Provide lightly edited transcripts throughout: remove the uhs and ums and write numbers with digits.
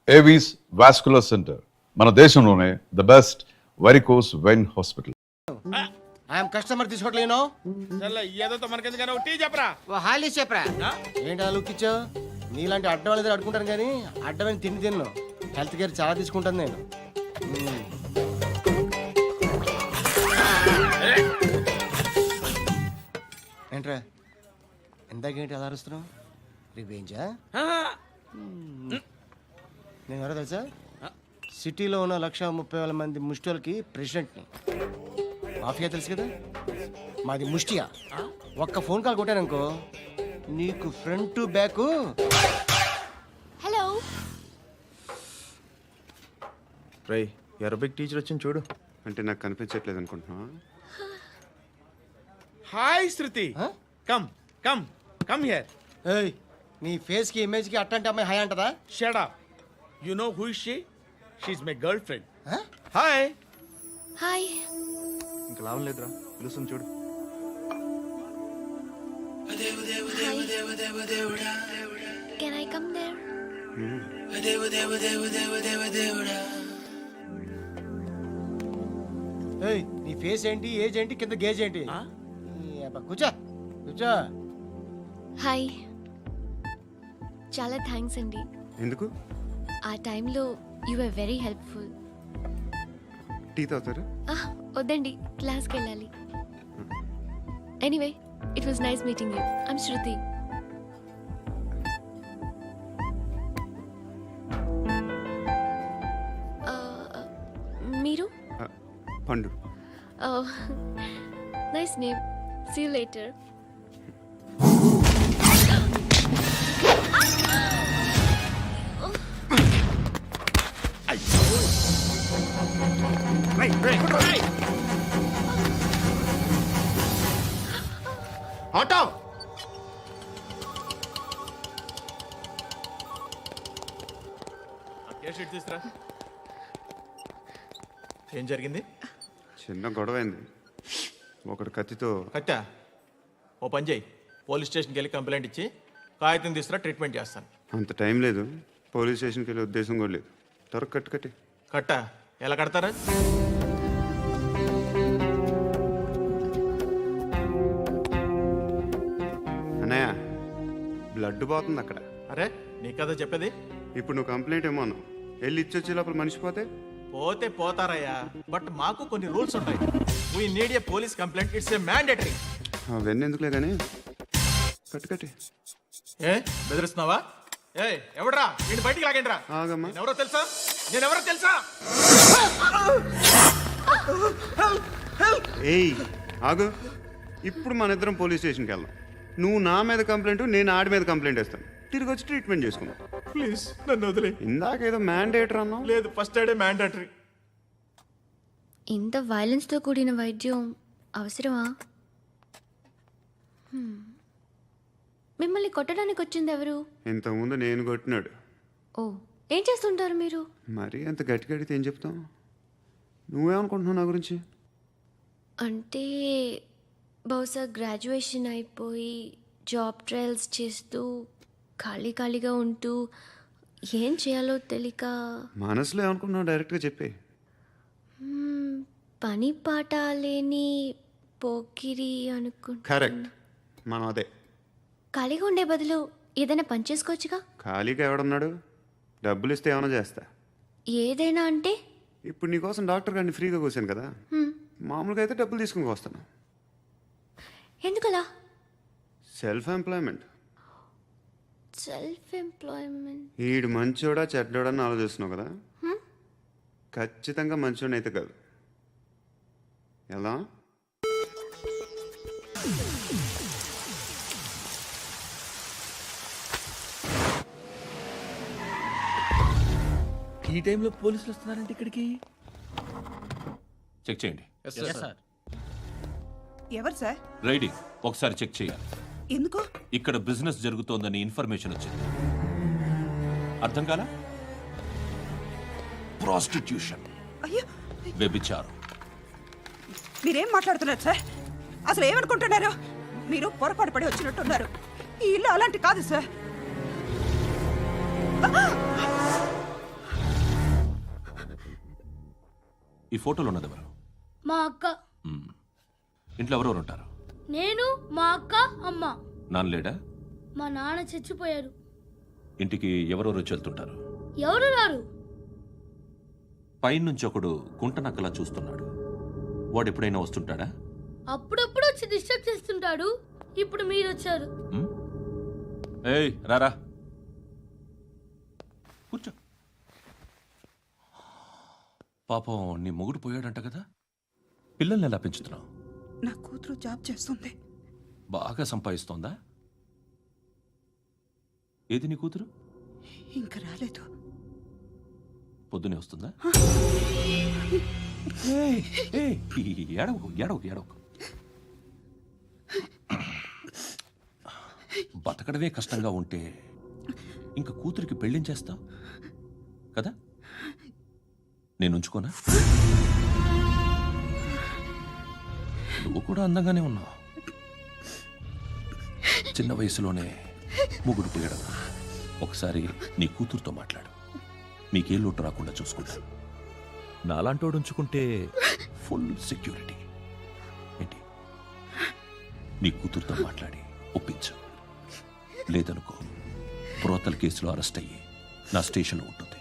Avis vascular centre, మన దేశంలోనే the best varicose vein hospital. I'm customer తీసుకోవట్లేను. ఏదో మనకెందుకైనా టీ చెప్పరా. హాలీ చెప్పరా. ఏంటి లుక్ ఇచ్చావు? నీలాంటి అడ్డం వాళ్ళ దగ్గర అడుకుంటాను కానీ అడ్డమైన తిండి తిన్ను. హెల్త్ కేర్ చాలా తీసుకుంటాను నేను. ఏంట్రా ఇందాకేంటి అలా అరుస్తున్నావు? రివేంజా? నేను ఎవరో తెలుసా? సిటీలో ఉన్న 130,000 మంది ముష్టిలకి ప్రెసిడెంట్ని. మాఫియా తెలుసు కదా, మాది ముష్టియా. ఒక్క ఫోన్ కాల్ కొట్టాననుకో నీకు ఫ్రంట్ టు బ్యాక్. హలో రై అరబిక్ టీచర్ వచ్చింది చూడు. అంటే నాకు కనిపించట్లేదు అనుకుంటున్నా. Hi Shruti. Come come come here. ఏయ్, నీ ఫేస్ కి ఇమేజ్ కి అట్టంటే అమ్మాయి హాయ్ అంటదా? Shut up. You know who is she? She is my girlfriend. Hi. Hi. ఇంకా లాభం లేదురా, పిలుస్తుంది చూడు. Can I come there? ఏయ్, నీ ఫేస్ ఏంటి, ఏజ్ ఏంటి, కింద గేజ్ ఏంటి? కూర్చో కూర్చో. హాయ్. చాలా థ్యాంక్స్ అండి. ఎందుకు? ఆ టైంలో you are very helpful. Tea తాగుతారా? వద్దండి, క్లాస్కి వెళ్ళాలి. Anyway, it was nice meeting you. I'm Shruti. మీరు? Pandu. Nice name. See you later. Auto. తీసురా. ఏం జరిగింది? చిన్న గొడవ అయింది. ఒకడు కత్తితో. కట్టా? ఓ పని చేయి, పోలీస్ స్టేషన్కి వెళ్ళి కంప్లైంట్ ఇచ్చి కాగితం తీసుకురా, ట్రీట్మెంట్ చేస్తాను. అంత టైం లేదు, పోలీస్ స్టేషన్కి వెళ్ళే ఉద్దేశం కూడా లేదు. త్వరగా కట్టి. కట్టా? ఎలా కడతారా? అన్నయ్య, బ్లడ్ పోతుంది అక్కడ. అరే నీ కదా చెప్పేది. ఇప్పుడు నువ్వు కంప్లైంట్ ఏమో అన్నావు. వెళ్ళి ఇచ్చొచ్చే లోపల మనిషి పోతే పోతే పోతారయ్యా, బట్ మాకు కొన్ని రూల్స్ ఉంటాయి. We need a police complaint, it's a mandatory. అవన్నీ ఎందుకులే కానీ కట్టి. ఏ బెదిరిస్తున్నావా? ఏ ఎవడ్రా నేను బయటికి లాగండిరా. ఆగమ్మా. నేనెవరో తెలుసా? ఏయ్ ఆగు. ఇప్పుడు మన ఇద్దరం పోలీస్ స్టేషన్కి వెళ్దాం. నువ్వు నా మీద కంప్లైంట్, నేను ఆడి మీద కంప్లైంట్ వేస్తాను. తిరిగి వచ్చి ట్రీట్మెంట్ చేసుకుందాం. ప్లీజ్ నన్ను వదిలే. ఇందాకేదో మ్యాండేటర్ అన్నావు. లేదు, ఫస్ట్ ఎయిడే మ్యాండేటరీ. ఇంత వైలెన్స్తో కూడిన వైద్యం అవసరమా? మిమ్మల్ని కొట్టడానికి వచ్చింది ఎవరు? ఇంతకుముందు నేను కొట్టినాడు. ఓ, ఏం చేస్తుంటారు మీరు? మరి అంత గట్టిగా అడిగితే ఏం చెప్తావు? నువ్వేమనుకుంటున్నావు నా గురించి? అంటే బహుశా గ్రాడ్యుయేషన్ అయిపోయి జాబ్ ట్రయల్స్ చేస్తూ ఖాళీగా ఉంటూ ఏం చేయాలో తెలియక. మనసులో ఏమనుకుంటున్నావు డైరెక్ట్గా చెప్పే. పని పాట లేని పోకిరి అనుకుంటా. కరెక్ట్, మనం అదే. ఖాళీగా ఉండే బదులు ఏదైనా పని చేసుకోవచ్చుగా. ఖాళీగా ఎవడున్నాడు? డబ్బులు ఇస్తే ఏమైనా చేస్తా. ఏదైనా అంటే? ఇప్పుడు నీకోసం డాక్టర్ గారిని ఫ్రీగా కూర్చాను కదా, మామూలుగా అయితే డబ్బులు తీసుకుని వస్తాను. ఎందుకలా? Self employment. ఈడు మంచోడా చెడ్డోడా అని ఆలోచిస్తున్నావు కదా. ఖచ్చితంగా మంచోడని అయితే కాదు. ఎలా? ఈ టైంలో పోలీసులు వస్తున్నారంటే ఇక్కడికి. చెక్ చేయండి. ఎవరు సార్? రైడింగ్ ఒకసారి చెక్ చేయాలి. ఎందుకు? ఇక్కడ బిజినెస్ జరుగుతోందని ఇన్ఫర్మేషన్ వచ్చింది. అర్థం కాలా? ప్రాస్టిట్యూషన్, అయ్యో, వ్యభిచారం. మీరేం మాట్లాడుతున్నారు సార్? అసలు ఏమనుకుంటున్నారు? మీరు పొరపాటు పడి వచ్చినట్టున్నారు. ఈ ఇల్లు అలాంటి కాదు సార్. ఈ ఫోటోలో ఉన్నది ఎవరు? మా అక్క, మ్మ్. ఇంట్లో ఎవరెవరు ఉంటారు? నేను, మా అక్క, అమ్మ. నాన్న లేడా? మా నాన్న చచ్చిపోయారు. ఇంటికి ఎవరెవరు వచ్చి వెళ్తుంటారు? ఎవరు రారు. పైనుంచి ఒకడు గుంట నక్కలా చూస్తున్నాడు. వాడు ఎప్పుడైనా వస్తుంటాడా? అప్పుడప్పుడు వచ్చి డిస్టర్బ్ చేస్తుంటాడు. ఇప్పుడు మీరు వచ్చారు. మ్మ్? ఏయ్ రారా, కూర్చో. పాపం నీ మొగుడు పోయాడంట కదా, పిల్లల్ని ఎలా పెంచుతున్నావు? నా కూతురు జాబ్ చేస్తుంది. బాగా సంపాదిస్తోందా? ఏది నీ కూతురు? ఇంకా రాలేదు. పొద్దునే వస్తుందా? ఏయ్, ఏయ్, ఏడవకు ఏడవకు ఏడవకు. బతకడమే కష్టంగా ఉంటే ఇంకా కూతురికి పెళ్ళించేస్తావు కదా? నేను ఉంచుకోనా? నువ్వు కూడా అందంగానే ఉన్నావు. చిన్న వయసులోనే ముగ్గురు పోయడం. ఒకసారి నీ కూతురుతో మాట్లాడు. మీకే లోటు రాకుండా చూసుకుంటాను. నాలాంటోడు ఉంచుకుంటే ఫుల్ సెక్యూరిటీ. ఏంటి? నీ కూతురుతో మాట్లాడి ఒప్పించు. లేదనుకో, ప్రోతల్ కేసులో అరెస్ట్ అయ్యి నా స్టేషన్లో ఉంటుంది.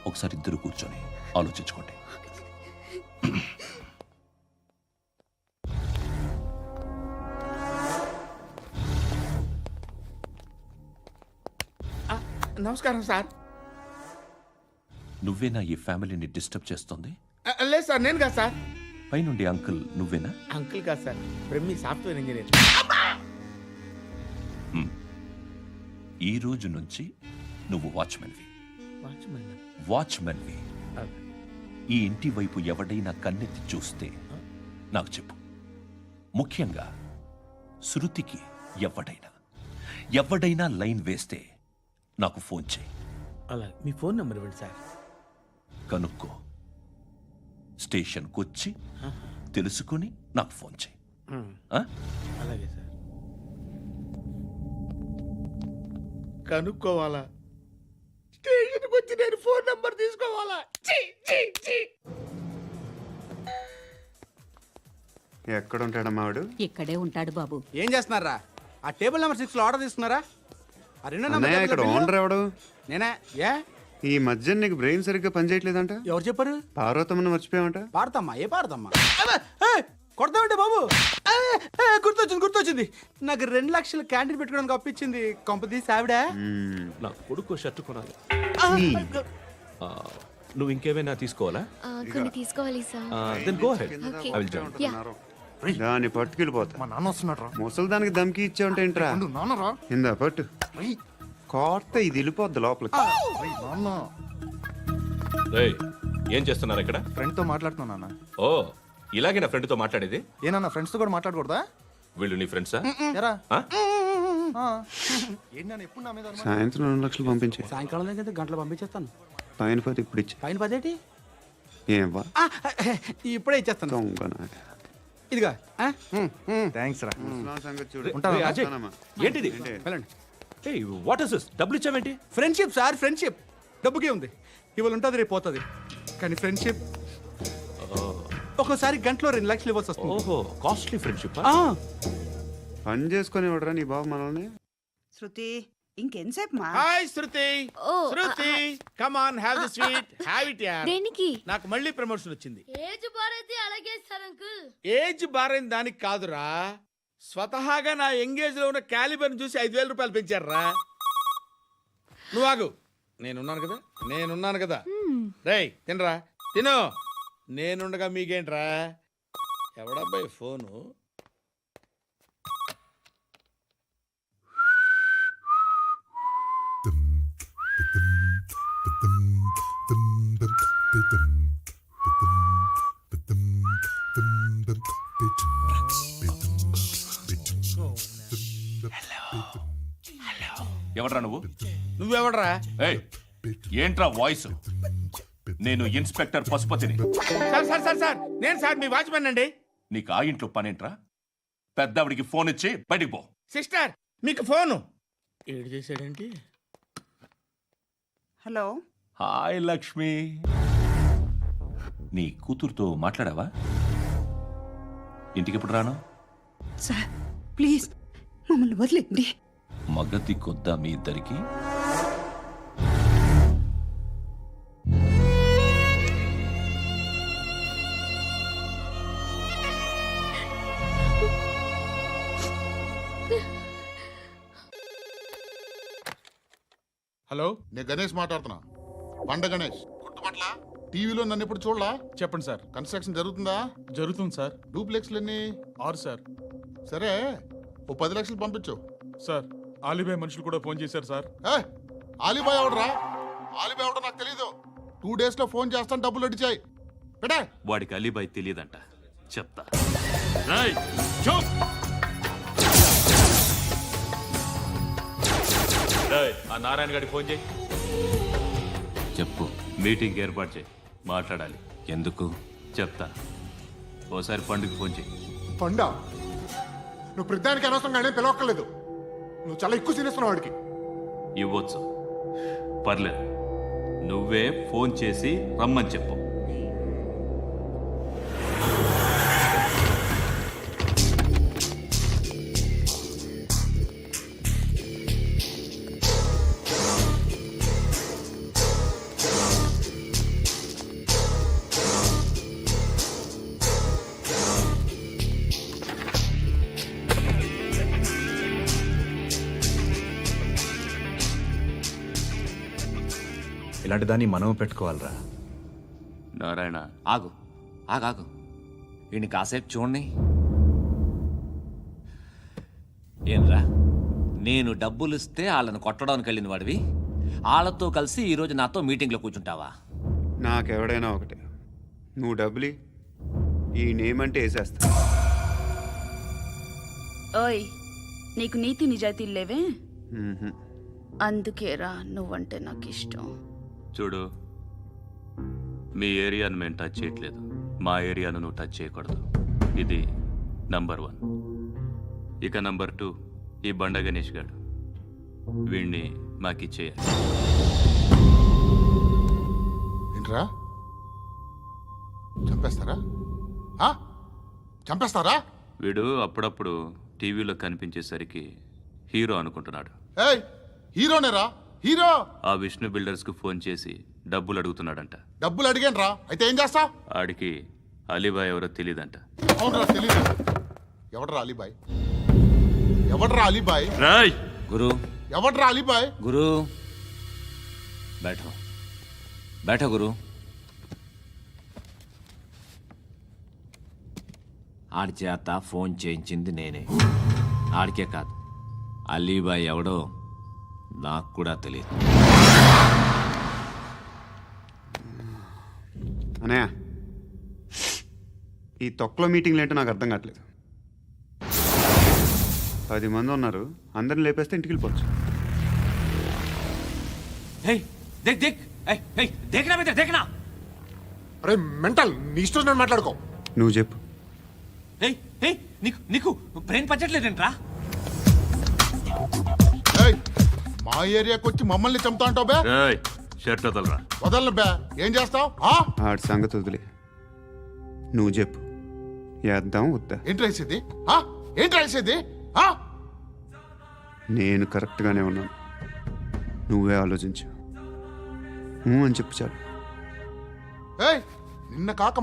ఒకసారి ఇద్దరు కూర్చొని ఆలోచించుకోండి. నమస్కారం సార్. నువ్వేనా ఈ ఫ్యామిలీని డిస్టర్బ్ చేస్తుంది? లేదు సార్, నేను కాదు సార్. పైనుండి అంకుల్ నువ్వేనా? అంకుల్ కాదు సార్, బ్రహ్మి సాఫ్ట్వేర్ ఇంజనీర్. ఈ రోజు నుంచి నువ్వు వాచ్మెన్వి. వాచ్మెన్. వాచ్మెన్వి. ఈ ఇంటి వైపు ఎవడైనా కన్నెత్తి చూస్తే నాకు చెప్పు. ముఖ్యంగా శృతికి ఎవడైనా లైన్ వేస్తే నాకు ఫోన్ చేయి. అలా మీ ఫోన్ నెంబర్ ఇవ్వండి సార్. కనుక్కో, స్టేషన్కి వచ్చి తెలుసుకుని నాకు ఫోన్ చేయి. ఆ? అలాగే సార్. కనుక్కోవాలా? స్టేషన్కి వచ్చి నేను ఫోన్ నంబర్ తీసుకోవాలా? ఛీ, ఛీ, ఛీ. ఎక్కడ ఉంటాడమ్మా వాడు? ఇక్కడే ఉంటాడు బాబు. ఏం చేస్తున్నారా? ఆ టేబుల్ నెంబర్ 6 లో ఆర్డర్ తీసుకున్నారా? ఆ రెండో అన్నయ్య, ఇక్కడ నెంబర్ ఓనర్ ఎవడు? నేనే. ఏ ఈ మధ్య నీకు బ్రెయిన్ సరిగ్గా పనిచేయట్లేదంట. ఎవరు చెప్పారు? పార్వతమ్మను మర్చిపోయామంట. పాడతామ్మా. ఏ పాడతామ్మా? కొడతామంటే బాబు. గుర్తొచ్చింది. నాకు 2 లక్షలు క్యాంటీన్ పెట్టుకోవడానికి అప్పించింది కొంపదీసి ఆవిడ. నా కొడుకు షర్ట్ కొనాలి. ఆ, నువ్వు ఇంకేమైనా తీసుకోవాలా? కొన్ని తీసుకోవాలి sir. Then go ahead. Okay. I will join. దాన్ని పట్టుకెళ్ళిపోతా. మా నాన్న వస్తున్నాడు. ముసలి దానికి దమ్కి ఇచ్చావంటే ఏంట్రా? నాన్నరా. ఇందా పట్టు. కోర్త ఇది వెళ్ళిపోద్ది లోపలికి. రేయ్, ఏం చేస్తున్నారు ఇక్కడ? ఫ్రెండ్ తో మాట్లాడుతున్నా నాన్న. ఓ, ఇలాగే నా ఫ్రెండ్తో మాట్లాడేది? ఏనన్నా ఫ్రెండ్స్ తో కూడా మాట్లాడకూడదా? వీళ్ళు నీ ఫ్రెండ్సా? ఎరా ఆ? ఏంటి నాన్న ఎప్పుడు నా మీద అనుమానం? సాయంత్రం 2 లక్షలు పంపించే. సాయంకాలం దగ్గర గంటలు పంపించేస్తాను. పైన పోతే ఇప్పుడు ఇచ్చే. పైన 10 ఏం వా ఇప్పుడే ఇచ్చేస్తాను. దొంగనా. ఇదిగా. థ్యాంక్స్ రా. ముసలాం సంగతి చూడు. ఉంటాను. రేయ్, అజయ్, వస్తానమ్మా. ఏంటిది? వెళ్ళండి. ఏయ్, వాట్ ఇస్ దిస్? డబ్బులు ఇచ్చావేంటి? Friendship sir, friendship. డబ్బుకే ఉంది. ఇవాళ ఉంటుంది, రేపు పోతుంది. కానీ ఫ్రెండ్షిప్ ఒక్కోసారి గంటలో 2 లక్షలు ఇవ్వాల్సి వస్తుంది. ఓహో, కాస్ట్లీ ఫ్రెండ్షిప్. పని చేసుకొని ఇవ్వడరా నీ బాబు మనల్ని. శృతి, ఇంకెంతసేపు మా? హాయ్ శృతి. ఓ, Shruti, come on, have the sweet. Have it యార్. దేనికి? నాకు మళ్ళీ ప్రమోషన్ వచ్చింది. ఏజ్ బారైతే అలాగే సార్ అంకుల్. ఏజ్ బారైన దానికి కాదురా, స్వతహాగా నా ఎంగేజ్ లో ఉన్న క్యాలిబర్ చూసి 5,000 రూపాయలు పెంచారా. నువ్వు ఆగు, నేనున్నాను కదా. రేయ్ తినరా, తిను. నేనుండగా మీకేంట్రా? ఎవడబ్బాయి ఫోను? ఎవడ్రా నువ్వు? నువ్వెవడరా? ఏయ్, ఏంట్రా వాయిస్? నేను ఇన్స్పెక్టర్ పశుపతిని. సార్ నేను సార్ మీ వాచ్మెన్ అండి. నీకు ఆ ఇంట్లో పనేంట్రా? పెద్దవిడికి ఫోన్ ఇచ్చి బయటికి పో. సిస్టర్, మీకు ఫోను. ఏడు చేశాడేంటి? హలో. హాయ్ లక్ష్మి. నీ కూతురుతో మాట్లాడావా? ఇంటికి ఎప్పుడు రాను? సార్ ప్లీజ్ మమ్మల్ని వదిలేండి. మగతి కొద్దా మీ ఇద్దరికి? హలో, నేను గణేష్ మాట్లాడుతున్నా. బండ గణేష్ గుర్తుపట్ల టీవీలో నన్ను ఎప్పుడు చూడలా? చెప్పండి సార్. కన్స్ట్రక్షన్ జరుగుతుందా? జరుగుతుంది సార్. డూప్లెక్స్లు ఎన్ని? 6 సార్. సరే, ఓ 10 లక్షలు పంపించు. సార్ ఆలిబాయ్ మనుషులు కూడా ఫోన్ చేశారు సార్. ఏ ఆలిబాయ్ ఎవడరా? ఆలిబాయ్ ఎవడో నాకు తెలీదు. 2 days లో ఫోన్ చేస్తాను, డబ్బులు అడిచాయి పెడే. వాడికి అలీబాయ్ తెలియదంట, చెప్తా. ఆ నారాయణ గారికి ఫోన్ చేయి. చెప్పు. మీటింగ్ ఏర్పాటు చేయి, మాట్లాడాలి. ఎందుకు? చెప్తా. ఓసారి పండుగ ఫోన్ చేయి. పండా, నువ్వు ప్రతిదానికి అనవసరంగానే పిలవక్కర్లేదు. నువ్వు చాలా ఎక్కువ సీనిస్తున్నావు వాడికి. ఇవ్వచ్చు, పర్లేదు. నువ్వే ఫోన్ చేసి రమ్మని చెప్పు. ఇలాంటి దాన్ని మనం పెట్టుకోవాలరా. నారాయణ, ఆగు ఆగాగు, వీడిని కాసేపు చూడండి. ఏంరా, నేను డబ్బులు ఇస్తే వాళ్ళని కొట్టడానికి వెళ్ళిన వాడివి, వాళ్ళతో కలిసి ఈరోజు నాతో మీటింగ్లో కూర్చుంటావా? నాకెవడైనా ఒకటే. నువ్వు డబ్బులి, ఈ నేమ్ అంటే వేసేస్తా. ఓయ్, నీకు నీతి నిజాయితీలు లేవే, మ్మ్హ. అందుకేరా నువ్వంటే నాకు ఇష్టం. చూడు, మీ ఏరియాను మేము టచ్ చేయట్లేదు, మా ఏరియాను నువ్వు టచ్ చేయకూడదు. ఇది నంబర్ 1. ఇక నంబర్ 2, ఈ బండ గణేష్ గారు, వీణ్ణి మాకిచ్చేయాలి. ఏంట్రా, చంపేస్తారా? ఆ? చంపేస్తారా? వీడు అప్పుడప్పుడు టీవీలో కనిపించేసరికి హీరో అనుకుంటున్నాడు. ఏయ్, హీరోనేరా, హీరో. ఆ విష్ణు బిల్డర్స్కు ఫోన్ చేసి డబ్బులు అడుగుతున్నాడంట. డబ్బులు అడిగాను రా, అయితే ఏం చేస్తా? ఆడికి అలీబాయ్ ఎవరో తెలీదంట. అవునరా, తెలీదు. ఎవడరా అలీబాయ్? ఎవడరా అలీబాయ్? రాయ్ గురు, ఎవడరా అలీబాయ్? గురు బైఠో బైఠో గురు. ఆడి చేత ఫోన్ చేయించింది నేనే. ఆడికే కాదు, అలీబాయ్ ఎవడో నాకు కూడా తెలియదు. అనయ్య, ఈ తొక్కలో మీటింగ్లు ఏంటో నాకు అర్థం కావట్లేదు. 10 మంది ఉన్నారు, అందరిని లేపేస్తే ఇంటికి వెళ్ళిపోవచ్చు. హే దేక్ దేక్, హే దేఖ్నా బేటా దేఖ్నా. అరే మెంటల్, నీ ఇష్టం నేను మాట్లాడుకో. నువ్వు చెప్పు. హే హే నీకు నీకు బ్రెయిన్ పచ్చట్లేదంట్రా. ఏయ్, మా ఏరియాకి వచ్చి మమ్మల్ని చంపుతా అంటావు బే? రాయ్ షర్ట్ వదలరా. వదలను బే, ఏం చేస్తావు? ఆడి సంగతి వదిలే, నువ్వు చెప్పు. వేద్దాం వద్దా? ఏంటి రాసేది? ఏంటి రాసేది? నేను కరెక్ట్గానే ఉన్నాను, నువ్వే ఆలోచించు. అని చెప్పు చాలు. ఏయ్, నిన్న కాక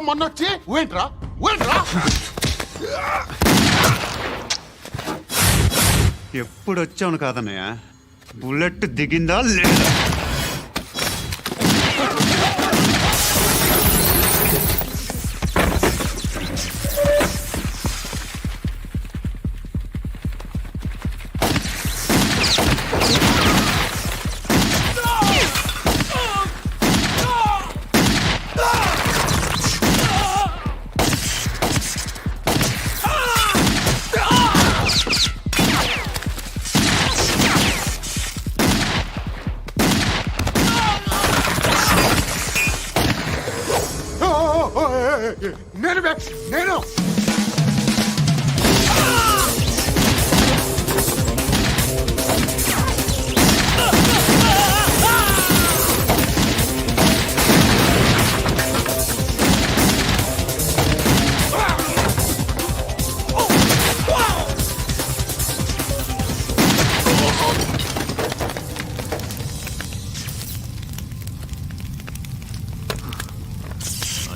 మొన్నొచ్చి ఊయంట్రా. ఎప్పుడు వచ్చావును కాదన్నయ్య, బుల్లెట్ దిగిందా లేదా? నేను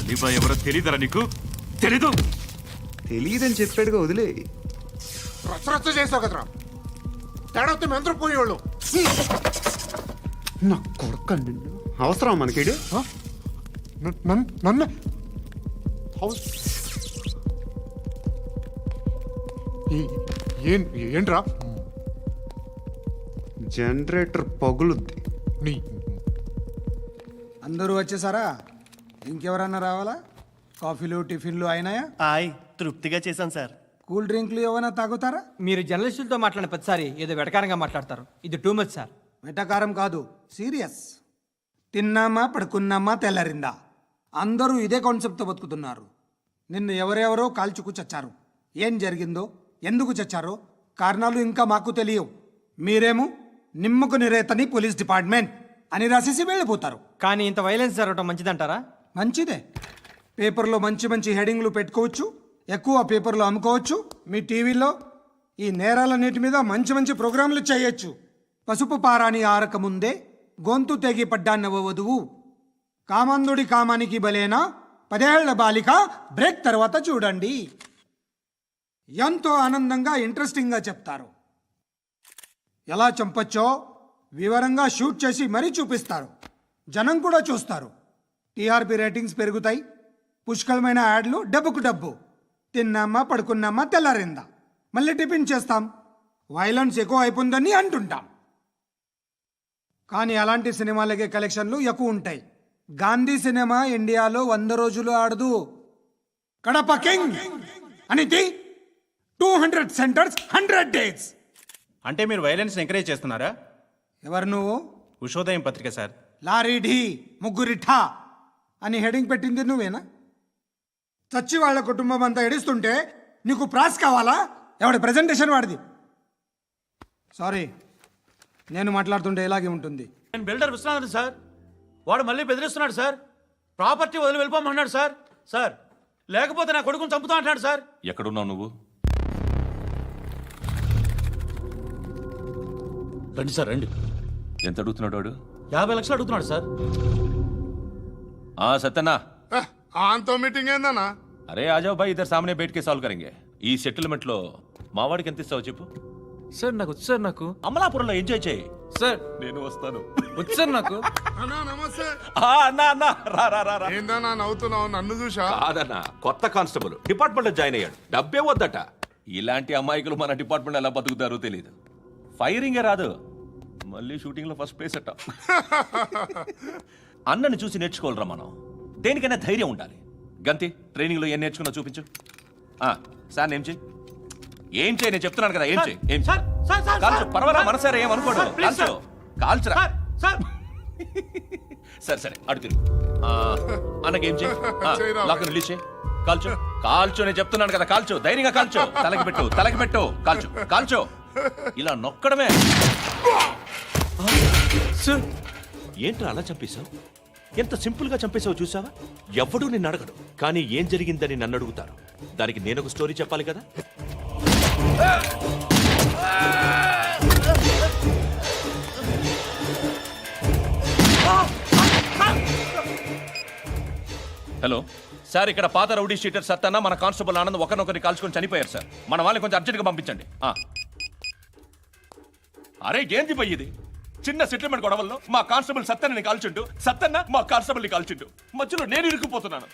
అలీబాయ్ ఎవరో తెలీదరా నీకు? తెలీదు. తెలియదని చెప్పాడుగా, వదిలే. రచ్చ చేసావు కదరా, తేడా వస్తే మెంతరం పోయేవాళ్ళు. నా కొడుకు అవసరం మనకిడు. నన్ను ఏంట్రా? జనరేటర్ పగులుద్ది. నీ అందరూ వచ్చేసారా? ఇంకెవరన్నా రావాలా? కాఫీలు టిఫిన్లు అయినాయా? తృప్తిగా చేశాను సార్. కూల్ డ్రింక్లు ఏమైనా తాగుతారా? మీరు జర్నలిస్టులతో మాట్లాడిన ప్రతిసారి ఏదో వెటకారంగా మాట్లాడతారు. ఇది టూ మచ్ సార్. వెటకారం కాదు, సీరియస్. తిన్నామా పడుకున్నామా తెల్లరిందా, అందరూ ఇదే కాన్సెప్ట్తో బతుకుతున్నారు. నిన్ను ఎవరెవరో కాల్చుకు చచ్చారు. ఏం జరిగిందో, ఎందుకు చచ్చారో కారణాలు ఇంకా మాకు తెలియవు. మీరేమో నిమ్మకు నిరేతని పోలీస్ డిపార్ట్మెంట్ అని రాసేసి వెళ్ళిపోతారు. కానీ ఇంత వైలెన్స్ జరగడం మంచిదంటారా? మంచిదే. పేపర్లో మంచి మంచి హెడింగ్లు పెట్టుకోవచ్చు, ఎక్కువ పేపర్లు అమ్ముకోవచ్చు. మీ టీవీలో ఈ నేరాలన్నిటి మీద మంచి మంచి ప్రోగ్రాంలు చేయొచ్చు. పసుపు పారాని ఆరక ముందే గొంతు తెగి పడ్డాన్నవ వధువు, కామందుడి కామానికి బలేనా 10 ఏళ్ల బాలిక బ్రేక్ తర్వాత చూడండి. ఎంతో ఆనందంగా ఇంట్రెస్టింగ్గా చెప్తారు. ఎలా చంపచ్చో వివరంగా షూట్ చేసి మరీ చూపిస్తారు. జనం కూడా చూస్తారు. టీఆర్పీ రేటింగ్స్ పెరుగుతాయి. పుష్కలమైన యాడ్లు, డబ్బుకు డబ్బు. తిన్నామా పడుకున్నామా తెల్లారిందా, మళ్ళీ టిఫిన్ చేస్తాం. వైలెన్స్ ఎక్కువ అయిపోయిందని అంటుంటాం. కానీ అలాంటి సినిమాలకే కలెక్షన్లు ఎక్కువ ఉంటాయి. గాంధీ సినిమా ఇండియాలో 100 రోజులు ఆడదు. కడప కింగ్ అనితి 200 సెంటర్స్ 100 డేస్. అంటే మీరు వైలెన్స్ ఎంకరేజ్ చేస్తున్నారా? ఎవరు నువ్వు? ఉషోదయం పత్రిక సార్. లారీ ఢీ ముగ్గురిఠా అని హెడింగ్ పెట్టింది నువ్వేనా? చచ్చి వాళ్ళ కుటుంబం అంతా ఎడుస్తుంటే నీకు ప్రాస్ కావాలా? ఎవడి ప్రెజెంటేషన్ వాడిది. సారీ, నేను మాట్లాడుతుంటే ఇలాగే ఉంటుంది. నేను బిల్డర్ విశ్వనాథన్ సార్. వాడు మళ్ళీ బెదిరిస్తున్నాడు సార్. ప్రాపర్టీ వదిలి వెళ్ళిపోమన్నాడు సార్. సార్ లేకపోతే నా కొడుకుని చంపుతా అంటున్నాడు సార్. ఎక్కడున్నావు నువ్వు? రండి సార్ రండి. ఎంత అడుగుతున్నాడు వాడు? 50 లక్షలు అడుగుతున్నాడు సార్. సత్యనా, ఆంతో మీటింగ్ ఏందన్నా? అరే ఆజావ్ భాయ్, ఇద్దరు సామనే బయటకే సాల్వ్ కరెంగే. ఈ సెటిల్మెంట్ లో మావాడికి ఎంత ఇస్తావు చెప్పు. సార్ నాకు వచ్చు సార్. నాకు అమలాపురంలో ఎంజాయ్ చేయి సార్. నేను వస్తాను. వచ్చు సార్ నాకు. అన్నా నమస్తే. అన్నా రా. ఏందన్నా నవ్వుతున్నావు? నన్ను చూసా? కాదన్నా, కొత్త కానిస్టేబుల్ డిపార్ట్మెంట్ లో జాయిన్ అయ్యాడు. డబ్బే వద్దట. ఇలాంటి అమాయకులు మన డిపార్ట్మెంట్ ఎలా బతుకుతారో తెలియదు. ఫైరింగే రాదు, మళ్ళీ షూటింగ్ లో ఫస్ట్ ప్లేస్ అట్ట. అన్నని చూసి నేర్చుకోవాలరా మనం. దేనికైనా ధైర్యం ఉండాలి. గంతి, ట్రైనింగ్ లో ఏం నేర్చుకున్నా చూపించు. సార్ ఏం చేయి, ఏం చేయి, నేను చెప్తున్నాను కదా. ఏం చేయి, ఏం కాల్చు. పర్వాలా, మనసారా ఏమనుకోడు. కాల్చు, కాల్చురా. సరే అడు తిరుగు. అన్నకేం చేయి, లాక్ రిలీజ్ చేయి. కాల్చు కాల్చు, నేను చెప్తున్నాను కదా. కాల్చు, ధైర్యంగా కాల్చు. తలకి పెట్టు. కాల్చు. ఇలా నొక్కడమే. ఏంట్రా అలా చంపేశావు? ఎంత సింపుల్ గా చంపేశావు చూసావా? ఎవడూ నిన్ను అడగడు, కానీ ఏం జరిగిందని నన్ను అడుగుతారు. దానికి నేను ఒక స్టోరీ చెప్పాలి కదా. హలో సార్, ఇక్కడ పాత రౌడీ షీటర్ సత్తన్న, మన కానిస్టేబుల్ ఆనంద్ ఒకరినొకరిని కాల్చుకొని చనిపోయారు సార్. మన వాళ్ళని కొంచెం అర్జెంట్గా పంపించండి. అరే ఏంది పోయి ఇది? చిన్న సెటిల్మెంట్ గొడవల్లో మా కానిస్టేబుల్ సత్తన్నని కాల్చుండు, సత్తన్న మా కానిస్టేబుల్ని కాల్చుండు. మధ్యలో నేను ఇరుక్కుపోతున్నాను.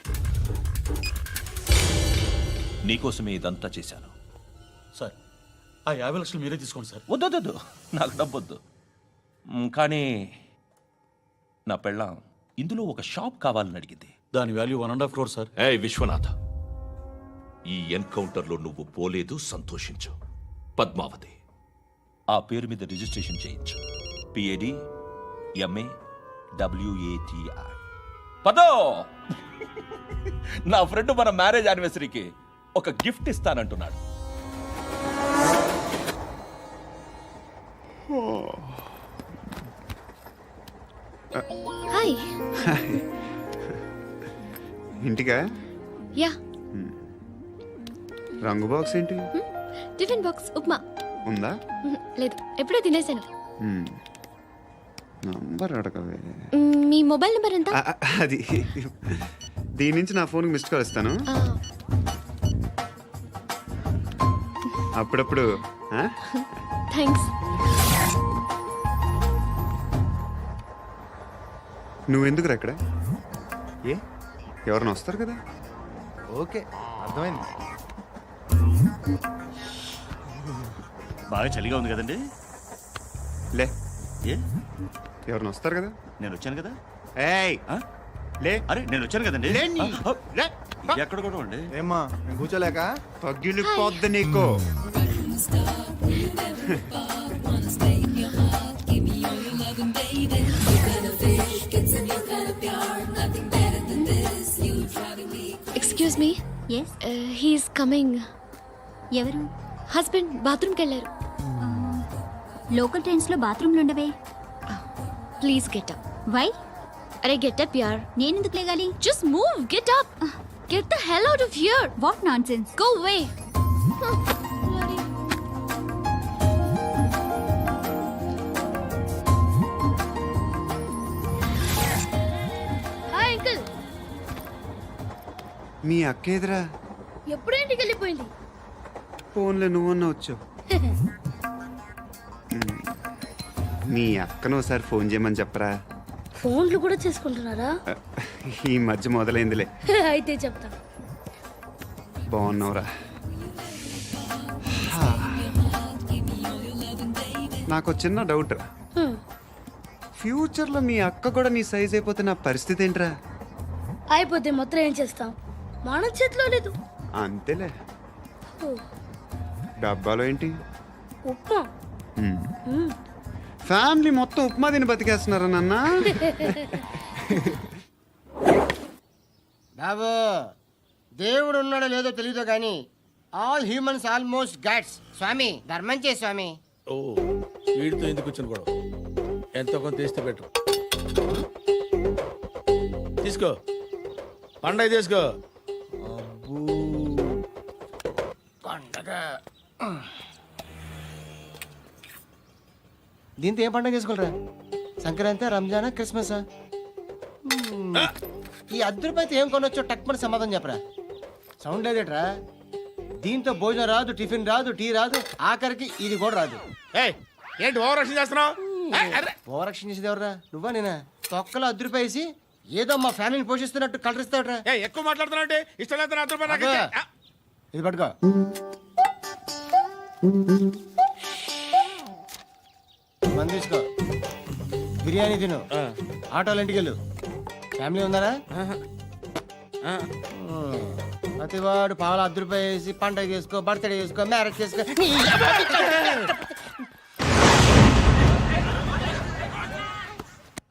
నీకోసమే ఇదంతా చేశాను సార్. ఆ 50 లక్షలు మీరే తీసుకోండి సార్. వద్దొద్దు, నాకు డబ్బొద్దు. కానీ నా పెళ్ళాం ఇందులో ఒక షాప్ కావాలని అడిగింది. దాని వాల్యూ 1.5 crore సార్. ఏ విశ్వనాథ, ఈ ఎన్కౌంటర్లో నువ్వు పోలేదు, సంతోషించు. పద్మావతి ఆ పేరు మీద రిజిస్ట్రేషన్ చేయించు. PAD MA WATI. పదో, నా ఫ్రెండ్ మన మ్యారేజ్ యానివర్సరీకి ఒక గిఫ్ట్ ఇస్తానంటున్నాడు. హాయ్. ఇంటికా? యా. రంగు బాక్స్ ఏంటి? టిఫిన్ బాక్స్ ఉప్మా ఉందా? లేదు, ఎప్పుడో తినేసాను. నంబర్ అడగవే. మీ మొబైల్ నెంబర్ ఎంత? అది దీని నుంచి నా ఫోన్కి మిస్డ్ కాల్ ఇస్తాను అప్పుడప్పుడు ఆ? థ్యాంక్స్. నువ్వెందుకురా ఇక్కడ ఏ ఎవరైనా వస్తారు కదా ఓకే అర్థమైంది. బాగా చలిగా ఉంది కదండి. లే ఏ ఎవరైనా వస్తారు కదా నేను వచ్చాను కదా. ఏయ్ లే అరే నేను వచ్చాను కదండి. లే నీ. లే. ఎక్కడ కూడా ఉండి. ఏమ్మా నేను కూర్చోలేక పగిలిపోద్ది నీకు excuse me. Yes he's coming. ఎవరు? హస్బెండ్ బాత్రూమ్కి వెళ్ళారు. లోకల్ ట్రైన్స్ లో బాత్రూమ్లు ఉండవే. Please get up. వై? అరే గెట్ అప్ యార్. నేనెందుకు లేగాలి? Just move. Get up. Get the hell out of here. What nonsense. Go away. Hi uncle. మీ అక్క ఎదురా ఎప్పుడు ఇంటికి వెళ్ళిపోయింది? ఫోన్లో నువ్వన్నా వచ్చావు మీ అక్కను ఒకసారి ఫోన్ చేయమని చెప్పరా ఫోన్లు కూడా చేసుకుంటున్నారా? ఈ మధ్య మొదలైందిలే అయితే చెప్తా. బాగున్నావురా నాకు చిన్న డౌట్ రా ఫ్యూచర్లో మీ అక్క కూడా నీ సైజ్ అయిపోతే నా పరిస్థితి ఏంట్రా అయిపోతే మొత్తం ఏం చేస్తాం? మన చేతిలో లేదు. అంతేలే డబ్బాలో ఏంటి ఉప్మా. ఫ్యామిలీ మొత్తం ఉప్మా తిని బతికేస్తున్నారా నాన్న బాబు దేవుడు ఉన్నాడో లేదో తెలియదు కానీ ఆల్ హ్యూమన్స్ ఆల్మోస్ట్ గాడ్స్. స్వామి ధర్మం చే స్వామి. ఓ వీడితో ఎందుకు వచ్చిన గొడవ? ఎంతో కొంత తీస్తే పెట్టు. తీసుకో పండగ తీసుకో. పండగ దీంతో ఏం పండగ చేసుకోలరా? సంక్రాంతి, రంజానా, క్రిస్మసా? ఈ అద్దరిపైతే ఏం కొనొచ్చో టక్మని సమాధానం చెప్పరా. సౌండ్ లేదేట్రా? దీంతో భోజనం రాదు, టిఫిన్ రాదు, టీ రాదు, ఆఖరికి ఇది కూడా రాదు. ఏయ్ ఏంటి ఓవర్ రక్షణ చేస్తున్నావు? ఓవరాక్షన్ చేసేది ఎవరా? నువ్వా నేనా? తొక్కలో అద్దరిపేసి ఏదో మా ఫ్యామిలీని పోషిస్తున్నట్టు కలరిస్తాడరా. ఎక్కువ మాట్లాడుతున్నావు అంటే ఇష్టం లేదు నా రూపాయలు నాకు ఇచ్చే. ఆ, ఇది పట్టుకో. మంది తీసుకో, బిర్యానీ తిను, ఆటోలు ఇంటికి వెళ్ళు. ఫ్యామిలీ ఉన్నారా? ప్రతివాడు పావుల ₹10 వేసి పండగ చేసుకో, బర్త్డే చేసుకో, మ్యారేజ్ చేసుకో.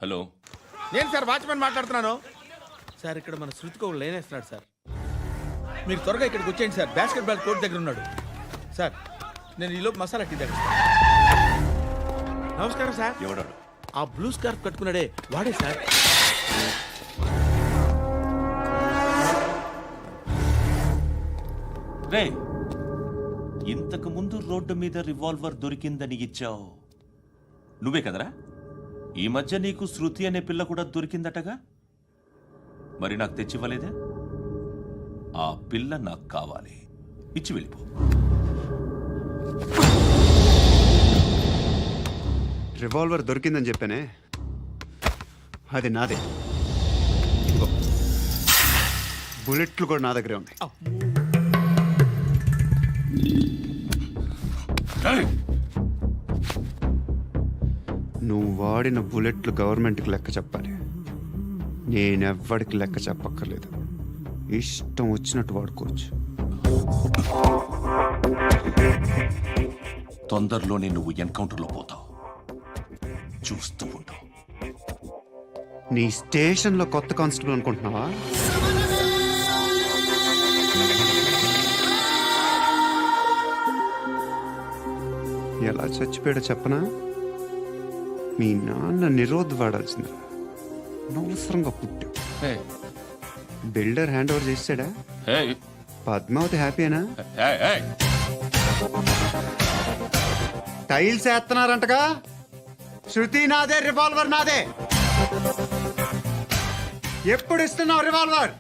హలో నేను సార్ వాచ్మెన్ మాట్లాడుతున్నాను సార్. ఇక్కడ మన శృతికో లేనేస్తున్నాడు సార్. మీరు త్వరగా ఇక్కడికి వచ్చేయండి సార్. బాస్కెట్ బాల్ కోర్ట్ దగ్గర ఉన్నాడు సార్. నేను ఈలోపు మసాలా టీ దగ్గర. నమస్కారం సార్. ఎవడాడు? ఆ బ్లూ స్కార్ఫ్ కట్టుకున్నాడే వాడే సార్. రే ఇంతకు ముందు రోడ్డు మీద రివాల్వర్ దొరికిందని ఇచ్చావు నువ్వే కదరా? ఈ మధ్య నీకు శృతి అనే పిల్ల కూడా దొరికిందటగా, మరి నాకు తెచ్చివ్వలేదే? ఆ పిల్ల నాకు కావాలి, ఇచ్చి వెళ్ళిపో. రివాల్వర్ దొరికిందని చెప్పానే, అది నాదే. ఇదిగో. బుల్లెట్లు కూడా నా దగ్గరే ఉన్నాయి. నువ్వు వాడిన బుల్లెట్లు గవర్నమెంట్కి లెక్క చెప్పాలి. నేనెవ్వడికి లెక్క చెప్పక్కర్లేదు. ఇష్టం వచ్చినట్టు వాడుకోవచ్చు. తొందరలోనే నువ్వు ఎన్కౌంటర్లో పోతావు, చూస్తూ ఉండు. నీ స్టేషన్లో కొత్త కానిస్టేబుల్ అనుకుంటున్నావా? ఎలా చచ్చిపోయాడో చెప్పనా? మీ నాన్న నిరోధ్ వాడాల్సిందా? అనవసరంగా పుట్టావు. బిల్డర్ హ్యాండ్ ఓవర్ చేసాడా? పద్మావతి హ్యాపీనా? టైల్స్ వేస్తున్నారంటగా? శృతి నాదే, రివాల్వర్ నాదే. ఎప్పుడు ఇస్తున్నావు రివాల్వర్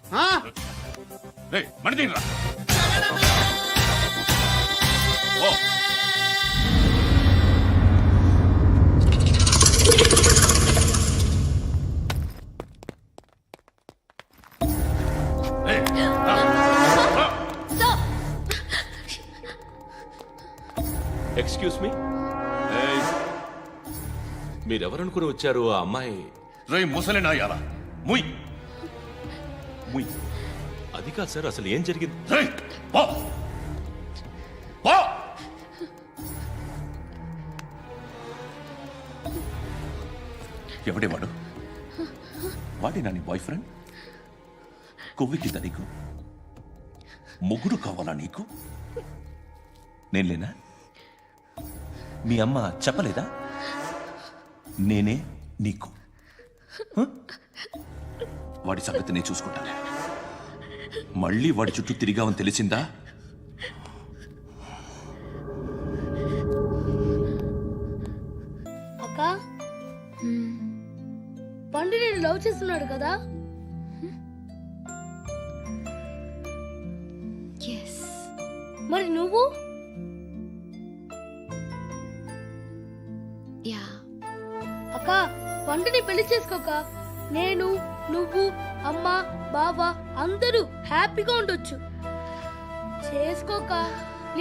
ఎక్స్క్యూజ్ మీ మీరెవరనుకుని వచ్చారు ఆ అమ్మాయి రేయ్ ముసలి నాయాల ముయ్ ముయ్ అది కాదు సార్ అసలు ఏం జరిగింది రేయ్ పో పో ఎవడే వాడు వాడి నా నీ బాయ్ ఫ్రెండ్ కొవ్వికింద నీకు ముగ్గురు కావాలా నీకు నేను లేనా మీ అమ్మ చెప్పలేదా నేనే నీకు హ? వాడి సంగతి నేను చూసుకుంటాను మళ్ళీ వాడి చుట్టూ తిరిగావని తెలిసిందా అక్క పండు నేను లవ్ చేస్తున్నాడు కదా? ఎస్. మరి నువ్వు? యా. అక్క పండుని పెళ్లి చేసుకోక నేను, నువ్వు, అమ్మ, బావ అందరూ హ్యాపీగా ఉండొచ్చు. చేసుకోక